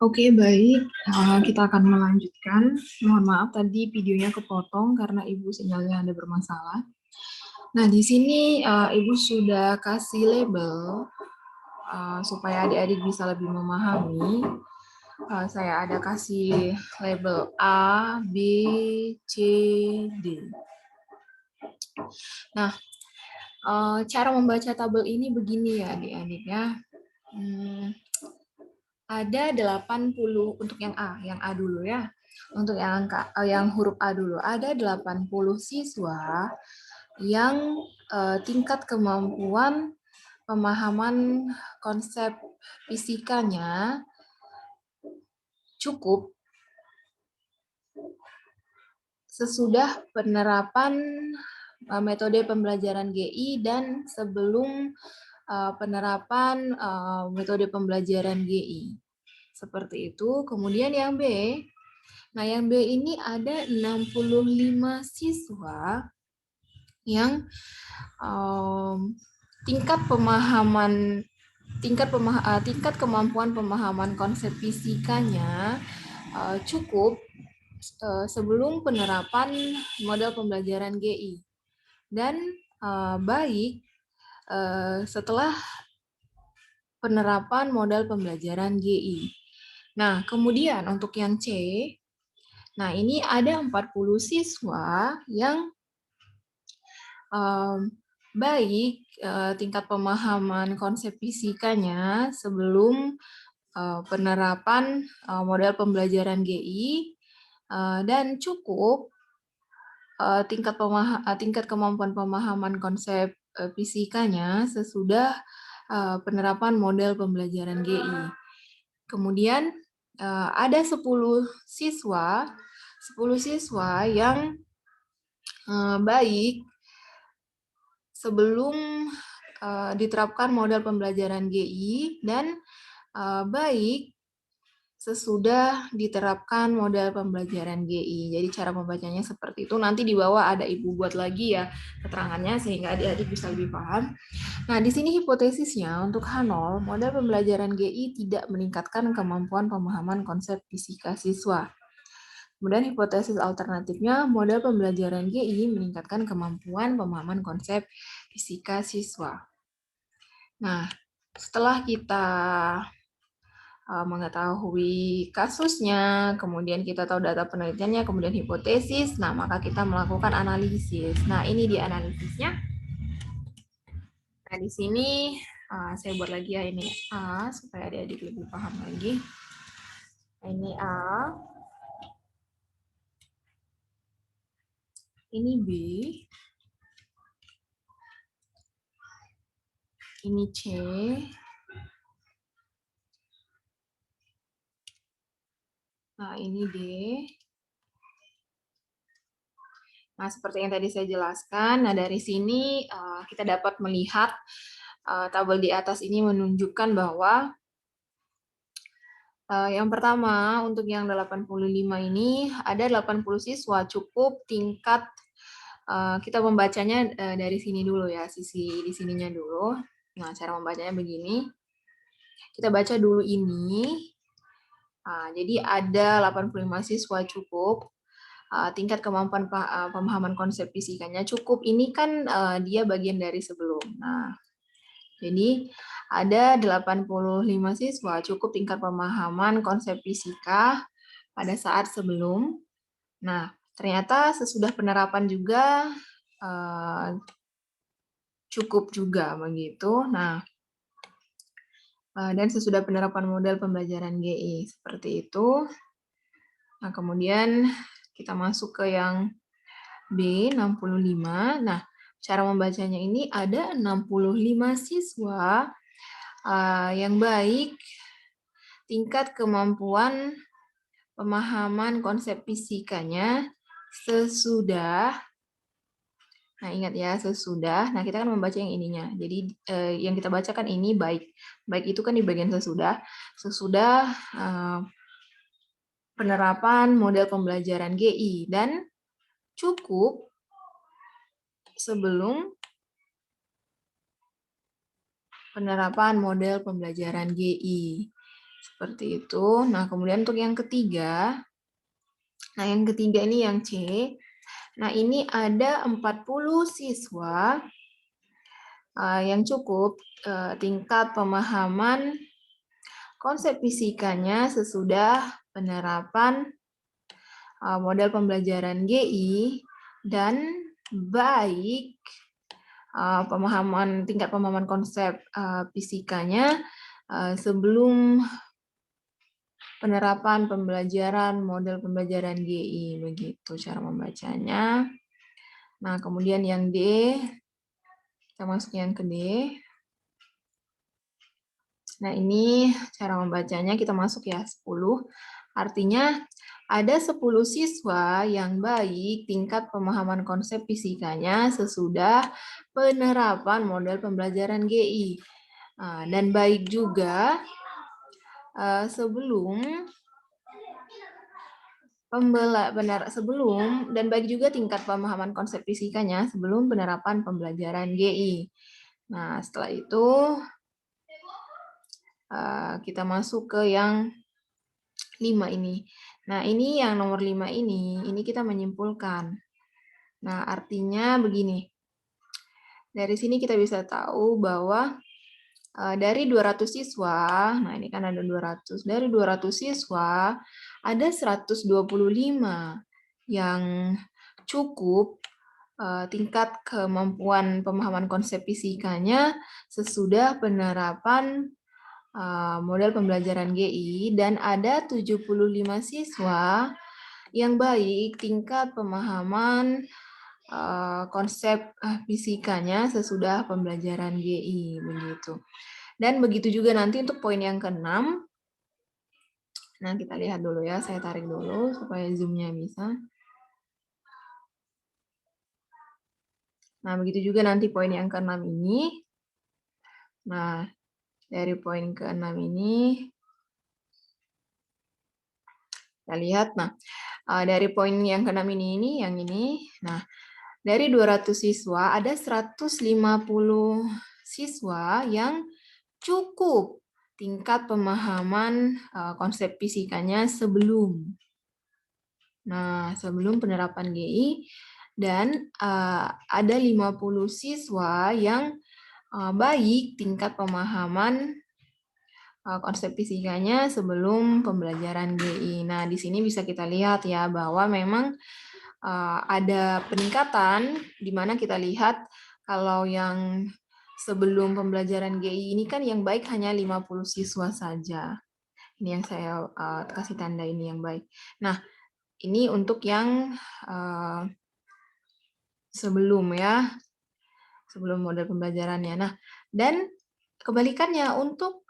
Oke, baik. Kita akan melanjutkan. Mohon maaf tadi videonya kepotong karena Ibu sinyalnya ada bermasalah. Nah, di sini Ibu sudah kasih label supaya adik-adik bisa lebih memahami. Saya ada kasih label A, B, C, D. Nah, cara membaca tabel ini begini ya adik-adik ya. Ada 80 untuk yang A dulu ya. Untuk yang huruf A dulu, ada 80 siswa yang tingkat kemampuan pemahaman konsep fisikanya cukup sesudah penerapan metode pembelajaran GI dan sebelum penerapan metode pembelajaran GI. Seperti itu. Kemudian yang B. Nah, yang B ini ada 65 siswa yang tingkat kemampuan pemahaman konsep fisikanya cukup sebelum penerapan model pembelajaran GI dan baik setelah penerapan model pembelajaran GI. Nah, kemudian untuk yang C, nah ini ada 40 siswa yang baik tingkat pemahaman konsep fisikanya sebelum penerapan model pembelajaran GI dan cukup tingkat kemampuan pemahaman konsep fisikanya sesudah penerapan model pembelajaran GI. Kemudian ada 10 siswa yang baik sebelum diterapkan model pembelajaran GI dan baik sesudah diterapkan model pembelajaran GI. Jadi cara membacanya seperti itu. Nanti di bawah ada Ibu buat lagi ya keterangannya sehingga adik-adik bisa lebih paham. Nah, di sini hipotesisnya untuk H0, model pembelajaran GI tidak meningkatkan kemampuan pemahaman konsep fisika siswa. Kemudian hipotesis alternatifnya, model pembelajaran GI meningkatkan kemampuan pemahaman konsep fisika siswa. Nah, setelah kita mengetahui kasusnya, kemudian kita tahu data penelitiannya, kemudian hipotesis, nah maka kita melakukan analisis. Nah, ini di analisisnya. Nah, di sini saya buat lagi ya ini A, supaya adik-adik lebih paham lagi. Ini A, ini B, ini C, nah ini D. Nah, seperti yang tadi saya jelaskan, nah dari sini kita dapat melihat tabel di atas ini menunjukkan bahwa yang pertama untuk yang 85 ini ada 80 siswa cukup tingkat kita membacanya dari sini dulu ya, sisi di sininya dulu. Nah, cara membacanya begini. Kita baca dulu ini. Jadi ada 85 siswa cukup tingkat kemampuan pemahaman konsep fisikanya cukup. Ini kan dia bagian dari sebelum. Nah, jadi ada 85 siswa cukup tingkat pemahaman konsep fisika pada saat sebelum. Nah, ternyata sesudah penerapan juga cukup juga begitu. Nah, dan sesudah penerapan model pembelajaran GI seperti itu. Nah, kemudian kita masuk ke yang B, 65. Nah, cara membacanya ini ada 65 siswa yang baik tingkat kemampuan pemahaman konsep fisikanya sesudah. Nah, ingat ya, sesudah. Nah, kita kan membaca yang ininya. Jadi, yang kita bacakan ini baik. Baik itu kan di bagian sesudah. Sesudah penerapan model pembelajaran GI. Dan cukup sebelum penerapan model pembelajaran GI. Seperti itu. Nah, kemudian untuk yang ketiga, ini yang C. Nah, ini ada 40 siswa yang cukup tingkat pemahaman konsep fisikanya sesudah penerapan model pembelajaran GI dan baik tingkat pemahaman konsep fisikanya sebelum penerapan pembelajaran model pembelajaran GI, begitu cara membacanya. Nah, kemudian yang D, kita masuk yang ke D. Nah, ini cara membacanya kita masuk ya 10. Artinya ada 10 siswa yang baik tingkat pemahaman konsep fisikanya sesudah penerapan model pembelajaran GI. Dan baik juga dan baik juga tingkat pemahaman konsep fisikanya sebelum penerapan pembelajaran GI. Nah, setelah itu kita masuk ke yang 5 ini. Nah, ini yang nomor 5 ini kita menyimpulkan. Nah, artinya begini. Dari sini kita bisa tahu bahwa dari 200 siswa, nah ini kan ada 200. Dari 200 siswa, ada 125 yang cukup tingkat kemampuan pemahaman konsep fisikanya sesudah penerapan model pembelajaran GI, dan ada 75 siswa yang baik tingkat pemahaman konsep fisikanya sesudah pembelajaran GI, begitu. Dan begitu juga nanti untuk poin yang ke-6. Nah, kita lihat dulu ya, saya tarik dulu supaya zoom-nya bisa. Nah, begitu juga nanti poin yang ke-6 ini. Nah, dari poin ke-6 ini kita lihat, nah dari poin yang ke-6 ini yang ini, nah dari 200 siswa ada 150 siswa yang cukup tingkat pemahaman konsep fisikanya sebelum penerapan GI, dan ada 50 siswa yang baik tingkat pemahaman konsep fisikanya sebelum pembelajaran GI. Nah, di sini bisa kita lihat ya bahwa memang ada peningkatan di mana kita lihat kalau yang sebelum pembelajaran GI ini kan yang baik hanya 50 siswa saja. Ini yang saya kasih tanda ini yang baik. Nah, ini untuk yang sebelum model pembelajarannya. Nah, dan kebalikannya untuk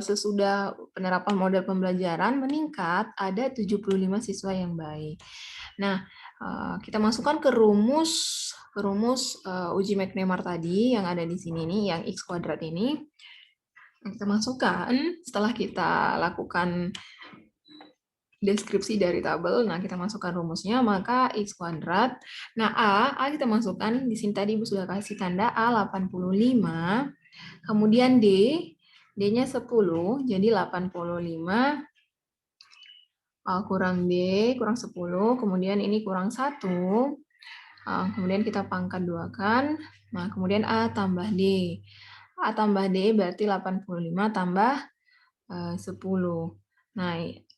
sesudah penerapan model pembelajaran meningkat, ada 75 siswa yang baik. Nah, kita masukkan ke rumus uji McNemar tadi yang ada di sini nih, yang X kuadrat ini. Kita masukkan setelah kita lakukan deskripsi dari tabel. Nah, kita masukkan rumusnya, maka X kuadrat. Nah, A kita masukkan, di sini tadi Ibu sudah kasih tanda A 85, kemudian D-nya 10, jadi 85 kurang D, kurang 10, kemudian ini kurang 1, kemudian kita pangkat 2-kan, nah kemudian A tambah D. A tambah D berarti 85 tambah 10. Nah,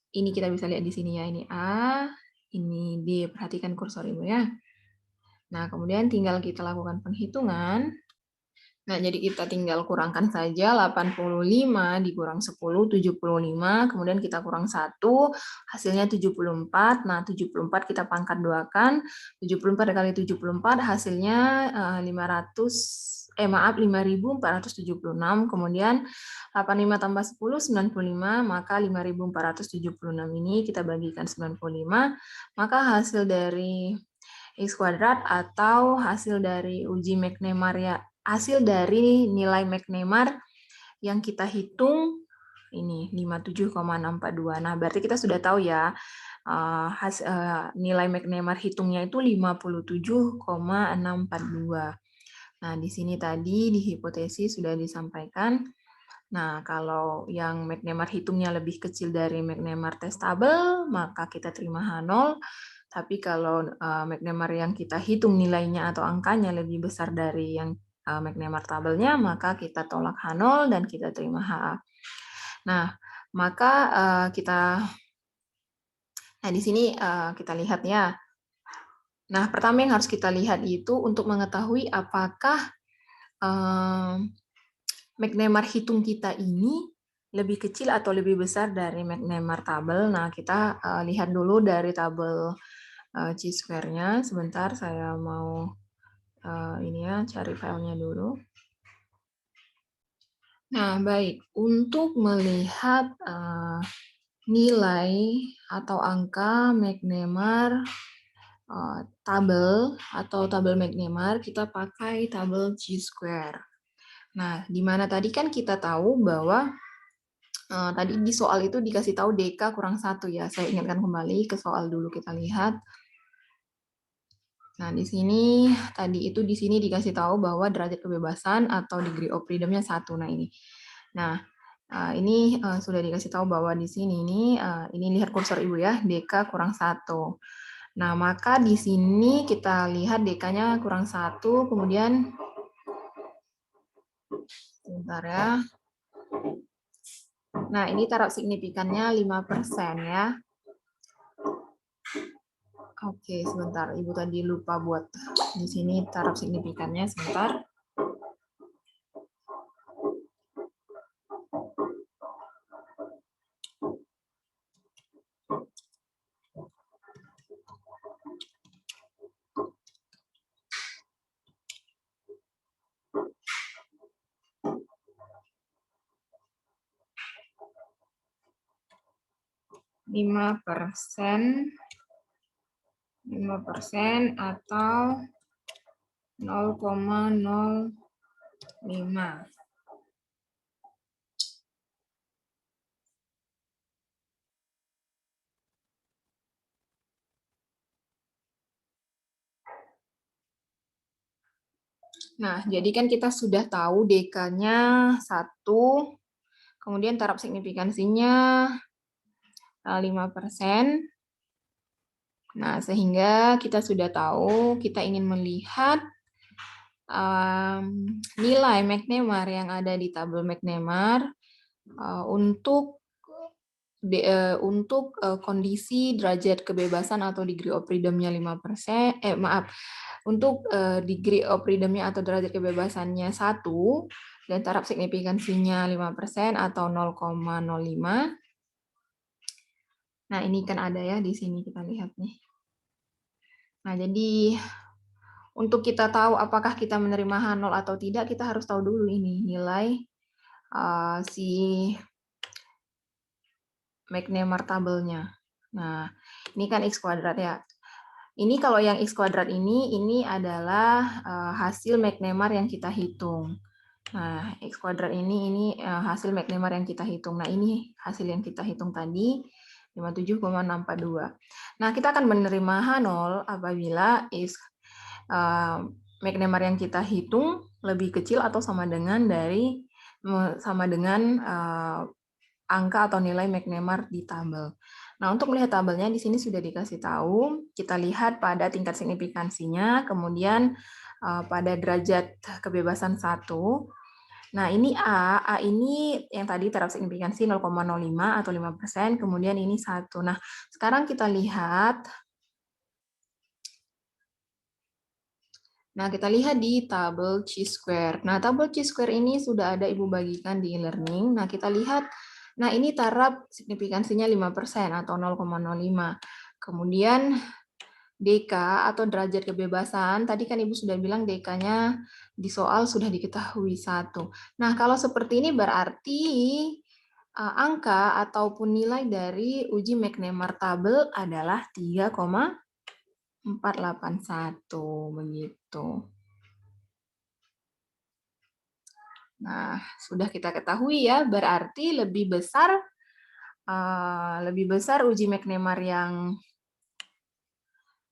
ini kita bisa lihat di sini ya, ini A, ini D, perhatikan kursor Ibu ya. Nah, kemudian tinggal kita lakukan penghitungan. Nah, jadi kita tinggal kurangkan saja 85 dikurang 10, 75, kemudian kita kurang 1, hasilnya 74. Nah, 74 kita pangkat 2-kan, 74 kali 74 hasilnya 5.476, kemudian 85 tambah 10, 95, maka 5.476 ini kita bagikan 95, maka hasil dari X kuadrat atau hasil dari uji McNemar ya, hasil dari nilai McNemar yang kita hitung ini 57,642. Nah, berarti kita sudah tahu ya nilai McNemar hitungnya itu 57,642. Nah, di sini tadi di hipotesis sudah disampaikan Nah, kalau yang McNemar hitungnya lebih kecil dari McNemar testable, maka kita terima H0. Tapi kalau McNemar yang kita hitung nilainya atau angkanya lebih besar dari yang McNemar tabelnya, maka kita tolak H0 dan kita terima HA. Nah, maka di sini kita lihat ya. Nah, pertama yang harus kita lihat itu untuk mengetahui apakah McNemar hitung kita ini lebih kecil atau lebih besar dari McNemar tabel. Nah, kita lihat dulu dari tabel chi-square-nya. Sebentar, saya mau ini ya, cari filenya dulu. Nah, baik. Untuk melihat nilai atau angka McNemar tabel atau tabel McNemar, kita pakai tabel chi-square. Nah, di mana tadi kan kita tahu bahwa tadi di soal itu dikasih tahu DK kurang 1 ya. Saya ingatkan kembali ke soal dulu, kita lihat. Nah, di sini tadi itu di sini dikasih tahu bahwa derajat kebebasan atau degree of freedom-nya 1. Nah, ini. Nah, ini sudah dikasih tahu bahwa di sini ini lihat kursor Ibu ya, DK kurang 1. Nah, maka di sini kita lihat DK-nya kurang 1, kemudian sebentar ya. Nah, ini taraf signifikannya 5% ya. Oke, sebentar. Ibu tadi lupa buat di sini taraf signifikannya, sebentar. Lima persen atau 0,05. Nah, jadi kan kita sudah tahu DK-nya 1, kemudian taraf signifikansinya 5%. Nah, sehingga kita sudah tahu kita ingin melihat nilai McNemar yang ada di tabel McNemar untuk kondisi derajat kebebasan atau degree of freedom-nya 5%, untuk degree of freedom-nya atau derajat kebebasannya 1 dan taraf signifikansinya 5% atau 0,05. Nah, ini kan ada ya di sini, kita lihat nih. Nah, jadi untuk kita tahu apakah kita menerima H0 atau tidak, kita harus tahu dulu ini nilai si McNemar tabelnya. Nah, ini kan X kuadrat ya. Ini kalau yang X kuadrat ini adalah hasil McNemar yang kita hitung. Nah, X kuadrat ini hasil McNemar yang kita hitung. Nah, ini hasil yang kita hitung tadi, 57,642. Nah, kita akan menerima H0 apabila X McNemar yang kita hitung lebih kecil atau sama dengan angka atau nilai McNemar di tabel. Nah, untuk melihat tabelnya di sini sudah dikasih tahu. Kita lihat pada tingkat signifikansinya, kemudian pada derajat kebebasan 1. Nah, ini A ini yang tadi taraf signifikansi 0,05 atau 5%, kemudian ini 1. Nah, sekarang kita lihat. Nah, kita lihat di tabel chi-square. Nah, tabel chi-square ini sudah ada Ibu bagikan di e-learning. Nah, kita lihat, nah ini taraf signifikansinya 5% atau 0,05. Kemudian DK atau derajat kebebasan, tadi kan Ibu sudah bilang DK-nya di soal sudah diketahui 1. Nah, kalau seperti ini berarti angka ataupun nilai dari uji McNemar tabel adalah 3,481 begitu. Nah, sudah kita ketahui ya, berarti lebih besar uji McNemar yang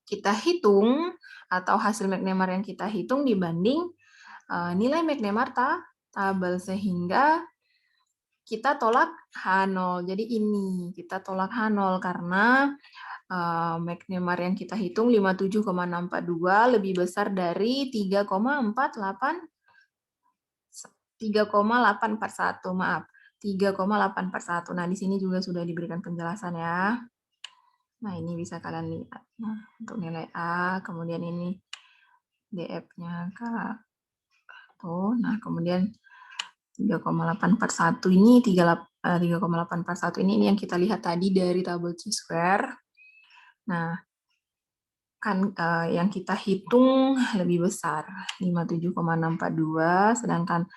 kita hitung atau hasil McNemar yang kita hitung dibanding nilai McNemar tabel, sehingga kita tolak H0. Jadi ini, kita tolak H0 karena McNemar yang kita hitung 57,642 lebih besar dari 3,841, maaf. 3,841. Nah, di sini juga sudah diberikan penjelasan ya. Nah, ini bisa kalian lihat. Nah, untuk nilai A, kemudian ini DF-nya K1. Nah, kemudian 3,841 ini 3,841 ini yang kita lihat tadi dari tabel Chi-square. Nah, kan yang kita hitung lebih besar 57,642, sedangkan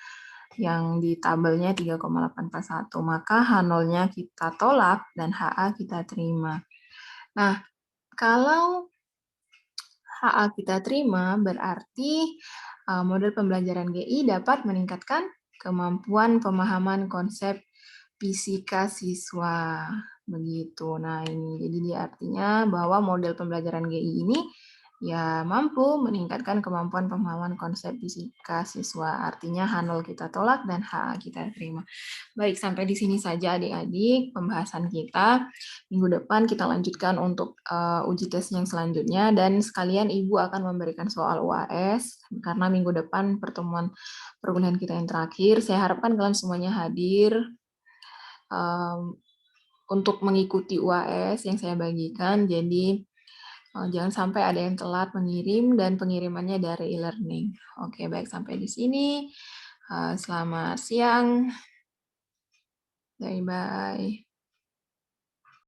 yang di tabelnya 3,841, maka H0-nya kita tolak dan HA kita terima. Nah, kalau HA kita terima, berarti model pembelajaran GI dapat meningkatkan kemampuan pemahaman konsep fisika siswa. Begitu. Nah, ini jadi dia artinya bahwa model pembelajaran GI ini ya mampu meningkatkan kemampuan pemahaman konsep fisika siswa. Artinya H0 kita tolak dan HA kita terima. Baik, sampai di sini saja adik-adik pembahasan kita. Minggu depan kita lanjutkan untuk uji tes yang selanjutnya, dan sekalian Ibu akan memberikan soal UAS karena minggu depan pertemuan perkuliahan kita yang terakhir. Saya harapkan kalian semuanya hadir untuk mengikuti UAS yang saya bagikan. Jadi jangan sampai ada yang telat mengirim dan pengirimannya dari e-learning. Oke, baik, sampai di sini. Selamat siang. Bye-bye.